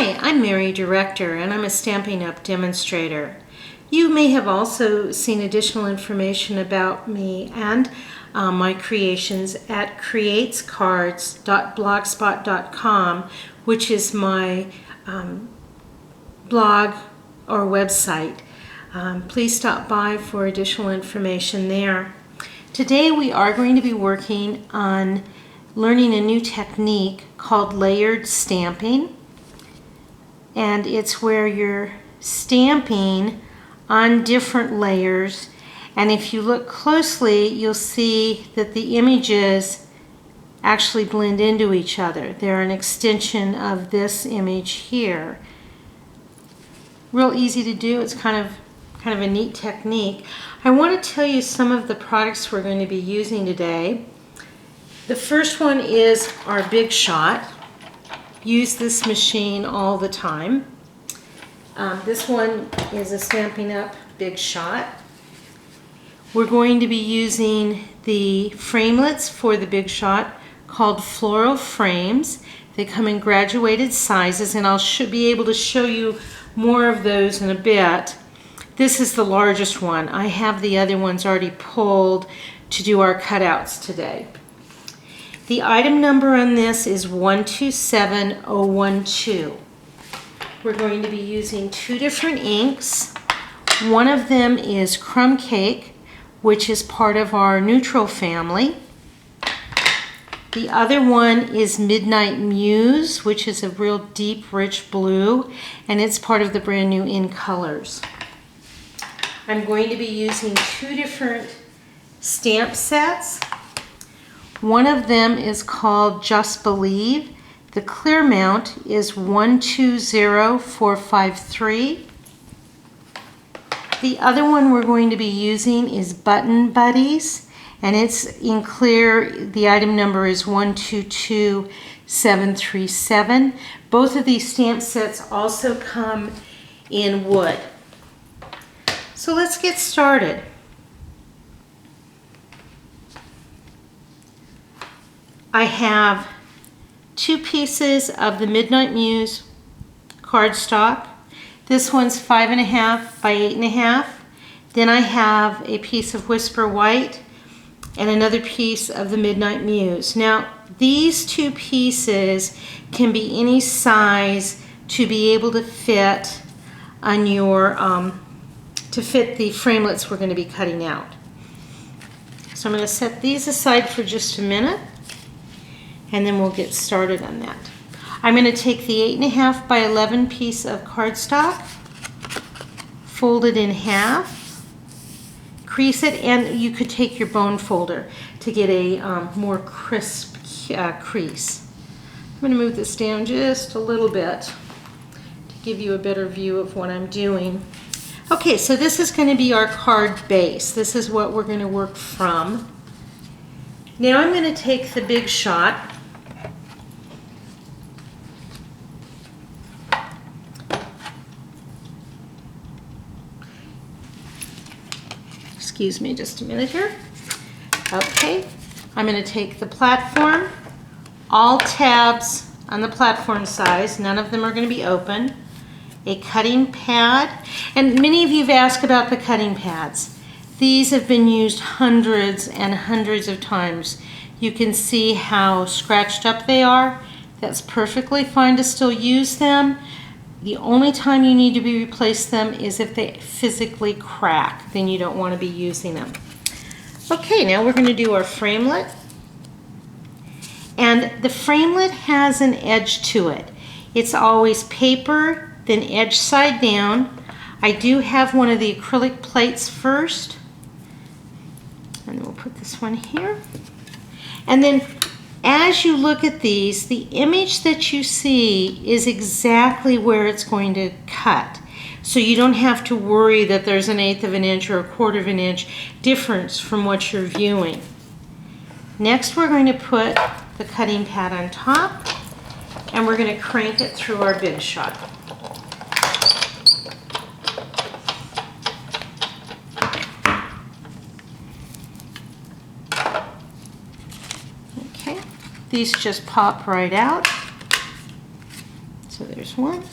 Hi, I'm Mary Director, and I'm a Stampin' Up! Demonstrator. You may have also seen additional information about me and my creations at KreatesKards.blogspot.com, which is my blog or website. Please stop by for additional information there. Today we are going to be working on learning a new technique called layered stamping. And it's where you're stamping on different layers, and if you look closely you'll see that the images actually blend into each other. They're an extension of this image here. Real easy to do. It's kind of a neat technique. I want to tell you some of the products we're going to be using today. The first one is our Big Shot. Use this machine all the time. This one is a Stampin' Up! Big Shot. We're going to be using the framelits for the Big Shot called Floral Frames. They come in graduated sizes, and I'll be able to show you more of those in a bit. This is the largest one. I have the other ones already pulled to do our cutouts today. The item number on this is 127012. We're going to be using two different inks. One of them is Crumb Cake, which is part of our neutral family. The other one is Midnight Muse, which is a real deep, rich blue, and it's part of the brand new In Colors. I'm going to be using two different stamp sets. One of them is called Just Believe. The clear mount is 120453. The other one we're going to be using is Button Buddies, and it's in clear. The item number is 122737. Both of these stamp sets also come in wood. So let's get started. I have two pieces of the Midnight Muse cardstock. This one's 5.5 by 8.5. Then I have a piece of Whisper White and another piece of the Midnight Muse. Now, these two pieces can be any size to be able to fit on your, to fit the framelits we're going to be cutting out. So I'm going to set these aside for just a minute, and then we'll get started on that. I'm going to take the 8.5 by 11 piece of cardstock, fold it in half, crease it, and you could take your bone folder to get a more crisp crease. I'm going to move this down just a little bit to give you a better view of what I'm doing. Okay, so this is going to be our card base. This is what we're going to work from. Now I'm going to take the Big Shot, excuse me just a minute here. Okay, I'm going to take the platform, all tabs on the platform size, none of them are going to be open, a cutting pad, and many of you have asked about the cutting pads. These have been used hundreds and hundreds of times. You can see how scratched up they are. That's perfectly fine to still use them. The only time you need to replace them is if they physically crack. Then you don't want to be using them. Okay, now we're going to do our framelit. And the framelit has an edge to it. It's always paper, then edge side down. I do have one of the acrylic plates first. And then we'll put this one here. And then as you look at these, the image that you see is exactly where it's going to cut. So you don't have to worry that there's an 1/8 of an inch or a 1/4 of an inch difference from what you're viewing. Next, we're going to put the cutting pad on top, and we're going to crank it through our Big Shot. Okay, these just pop right out. So there's one,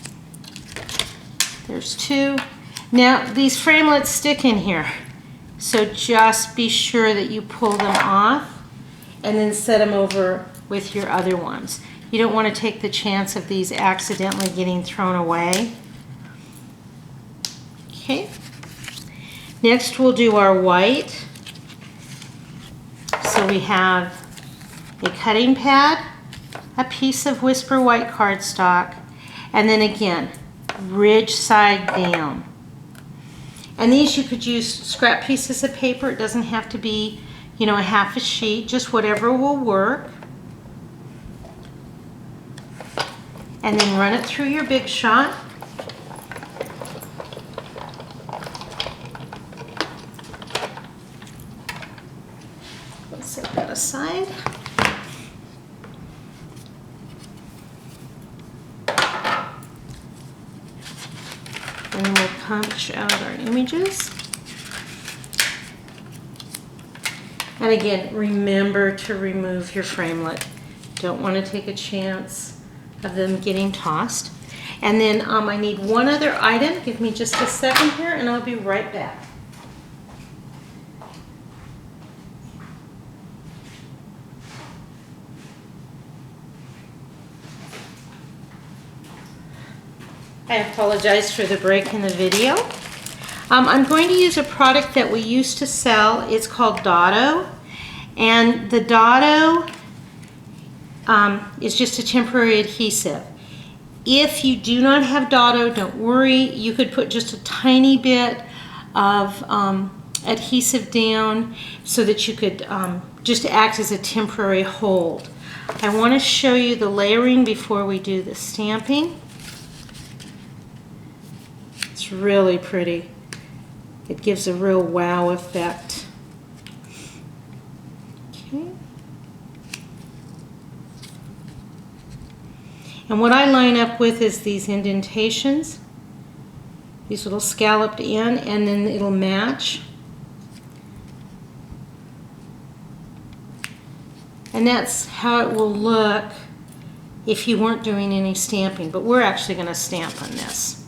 there's two. Now these framelits stick in here, so just be sure that you pull them off and then set them over with your other ones. You don't want to take the chance of these accidentally getting thrown away. Okay. Next we'll do our white. So we have a cutting pad, a piece of Whisper white cardstock, and then again, ridge side down. And these you could use scrap pieces of paper. It doesn't have to be, you know, a half a sheet, just whatever will work. And then run it through your Big Shot. Let's set that aside. And then we'll punch out our images. And again, remember to remove your framelit. Don't want to take a chance of them getting tossed. And then I need one other item. Give me just a second here and I'll be right back. I apologize for the break in the video. I'm going to use a product that we used to sell. It's called Dotto. And the Dotto is just a temporary adhesive. If you do not have Dotto, don't worry. You could put just a tiny bit of adhesive down so that you could just act as a temporary hold. I want to show you the layering before we do the stamping. It's really pretty. It gives a real wow effect. Okay. And what I line up with is these indentations, these little scalloped in, and then it'll match. And that's how it will look if you weren't doing any stamping, but we're actually going to stamp on this.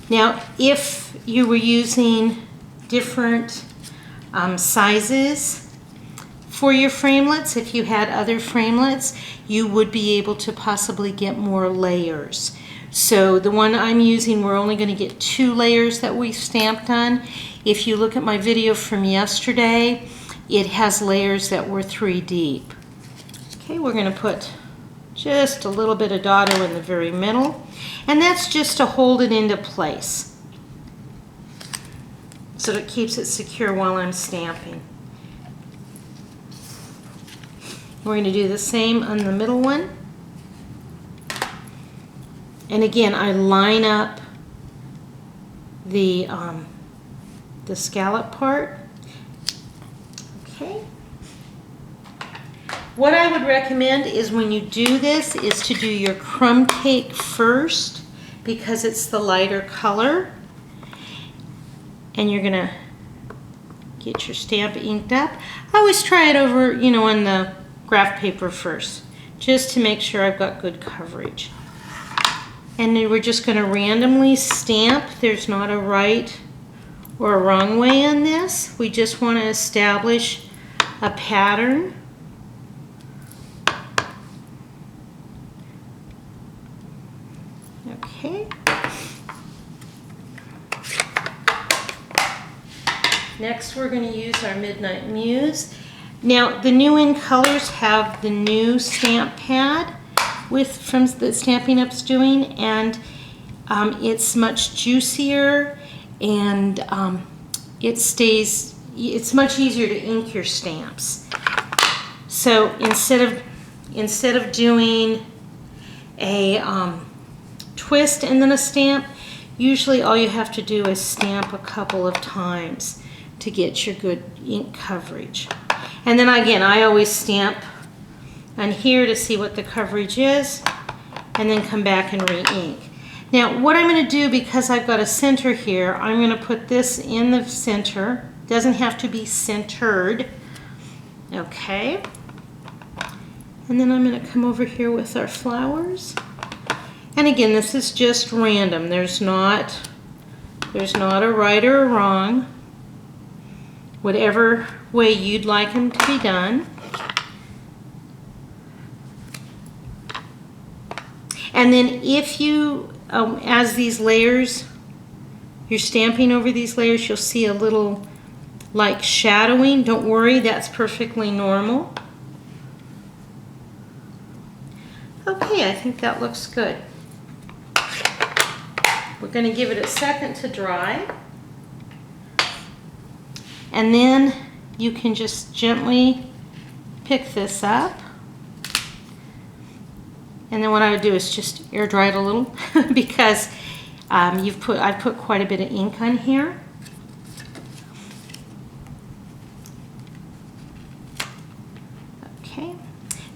Now, if you were using different sizes for your framelits, if you had other framelits, you would be able to possibly get more layers. So the one I'm using, we're only going to get 2 layers that we stamped on. If you look at my video from yesterday, it has layers that were 3 deep. Okay, we're going to put just a little bit of Dotto in the very middle, and that's just to hold it into place so that it keeps it secure while I'm stamping. We're going to do the same on the middle one. And again, I line up the scallop part. Okay. What I would recommend is when you do this is to do your crumb cake first because it's the lighter color. And you're gonna get your stamp inked up. I always try it over, you know, on the graph paper first, just to make sure I've got good coverage. And then we're just gonna randomly stamp. There's not a right or a wrong way on this. We just want to establish a pattern. Okay. Next we're going to use our Midnight Muse. Now the new In Colors have the new stamp pad from the Stampin' Up's doing, and it's much juicier and it's much easier to ink your stamps. So instead of doing a twist and then a stamp, usually all you have to do is stamp a couple of times to get your good ink coverage. And then again, I always stamp on here to see what the coverage is and then come back and re-ink. Now what I'm going to do, because I've got a center here, I'm going to put this in the center. Doesn't have to be centered. Okay. And then I'm going to come over here with our flowers. And again, this is just random. There's not a right or a wrong. Whatever way you'd like them to be done. And then if you, as these layers, you're stamping over these layers, you'll see a little like shadowing. Don't worry, that's perfectly normal. Okay, I think that looks good. We're going to give it a second to dry. And then you can just gently pick this up. And then what I would do is just air dry it a little because I've put quite a bit of ink on here. Okay.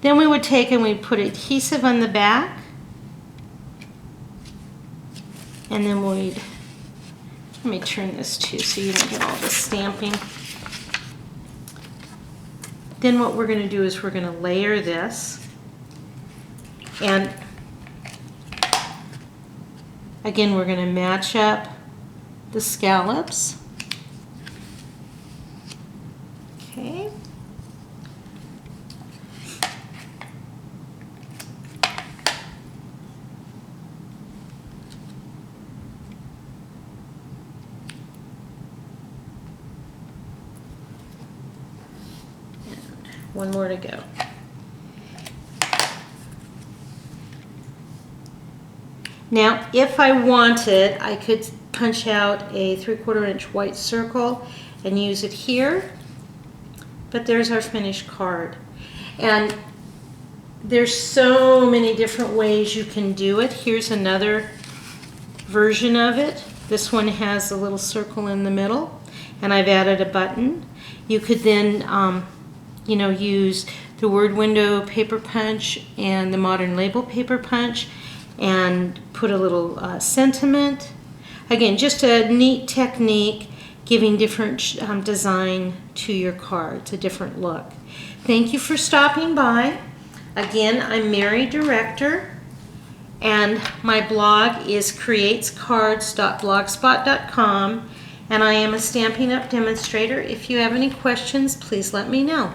Then we would take and we'd put adhesive on the back. And then let me turn this too so you don't get all the stamping. Then what we're going to do is we're going to layer this. And again, we're going to match up the scallops. Okay. And one more to go. Now, if I wanted, I could punch out a 3/4 inch white circle and use it here, but there's our finished card. And there's so many different ways you can do it. Here's another version of it. This one has a little circle in the middle, and I've added a button. You could then, use the word window paper punch and the modern label paper punch and put a little sentiment. Again, just a neat technique giving different design to your cards, a different look. Thank you for stopping by. Again, I'm Mary Director, and my blog is KreatesKards.blogspot.com, and I am a Stampin' Up! Demonstrator. If you have any questions, please let me know.